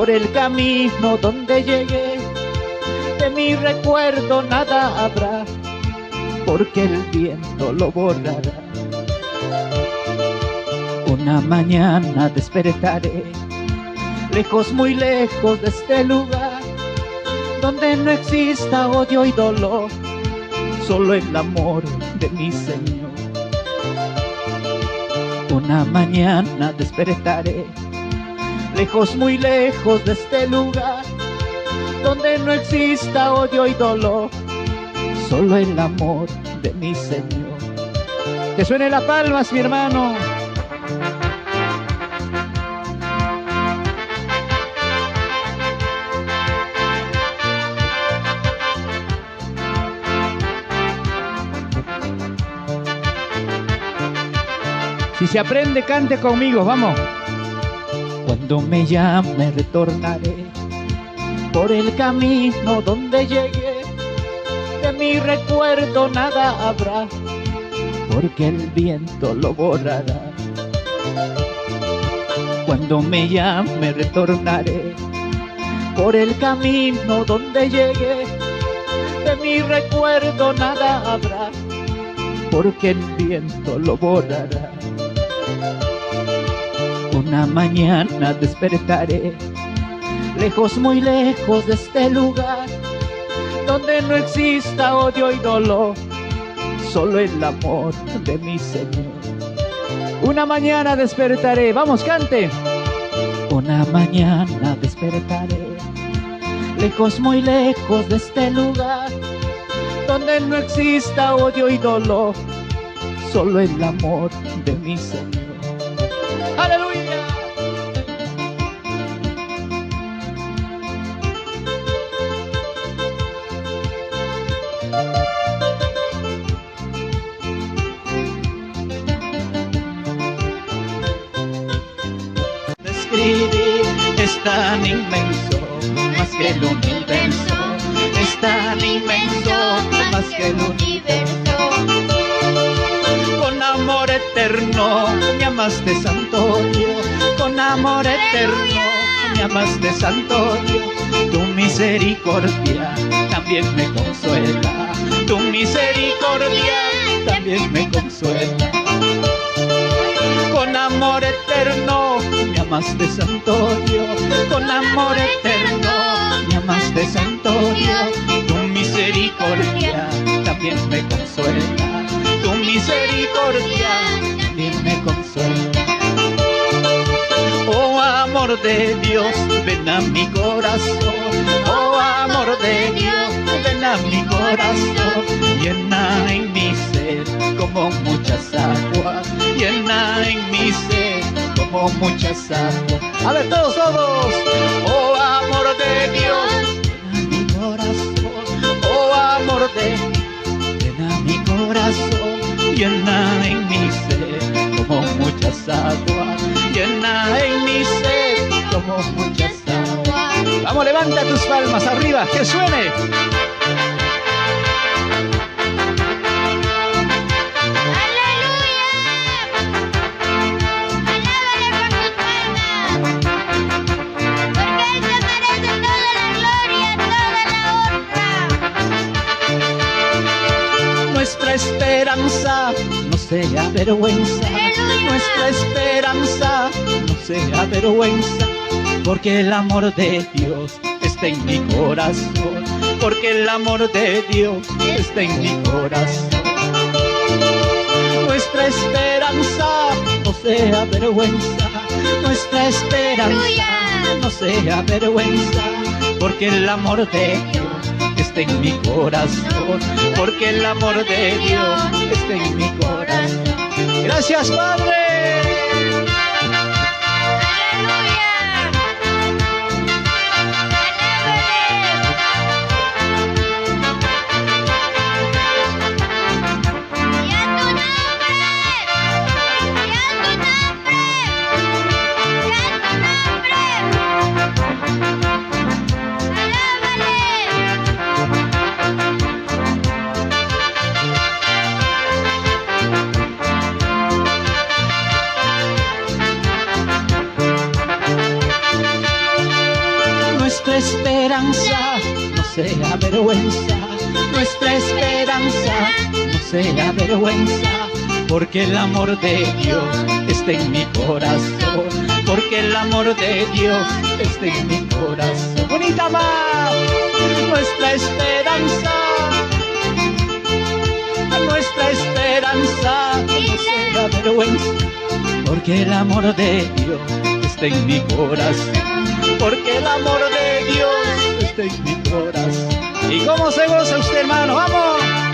Por el camino donde llegué, de mi recuerdo nada habrá, porque el viento lo borrará. Una mañana despertaré, lejos, muy lejos de este lugar, donde no exista odio y dolor, solo el amor de mi Señor. Una mañana despertaré, lejos, muy lejos de este lugar, donde no exista odio y dolor, solo el amor de mi Señor. Que suene las palmas, mi hermano. Si se aprende, cante conmigo, vamos. Cuando me llame retornaré por el camino donde llegué, de mi recuerdo nada habrá, porque el viento lo borrará. Cuando me llame retornaré por el camino donde llegué, de mi recuerdo nada habrá, porque el viento lo borrará. Una mañana despertaré, lejos, muy lejos de este lugar, donde no exista odio y dolor, solo el amor de mi Señor. Una mañana despertaré, vamos, cante. Una mañana despertaré, lejos, muy lejos de este lugar, donde no exista odio y dolor, solo el amor de mi Señor. ¡Aleluya! Describir es tan inmenso, más que el universo, es tan inmenso, más que el universo. Con amor eterno me amaste, Santo Dios, con amor eterno me amaste, Santo Dios. Tu misericordia también me consuela, tu misericordia también me consuela. Con amor eterno me amaste, Santo Dios, con amor eterno me amaste, Santo Dios. Tu misericordia también me consuela, tu misericordia también me consuela. Oh amor de Dios, ven a mi corazón, oh amor de Dios, ven a mi corazón. Llena en mi ser como muchas aguas, llena en mi ser como muchas aguas. A ver, todos, todos. Oh amor de Dios, ven a mi corazón, oh amor de Dios, ven a mi corazón. Llena en mi ser como muchas aguas, llena en mi ser como muchas aguas. Vamos, levanta tus palmas arriba, que suene. Nuestra esperanza no sea vergüenza, nuestra esperanza no sea vergüenza, porque el amor de Dios está en mi corazón, porque el amor de Dios está en mi corazón. Nuestra esperanza no sea vergüenza, nuestra esperanza no sea vergüenza, porque el amor de Dios está en mi corazón, porque el amor de Dios está en mi corazón. Gracias, Padre. nuestra esperanza no sea vergüenza, nuestra esperanza no sea vergüenza, porque el amor de Dios está en mi corazón, porque el amor de Dios está en mi corazón. Bonita más, nuestra esperanza no sea vergüenza, porque el amor de Dios está en mi corazón, porque el amor de Dios está en mi corazón. ¿Y cómo se goza usted, hermano? ¡Vamos!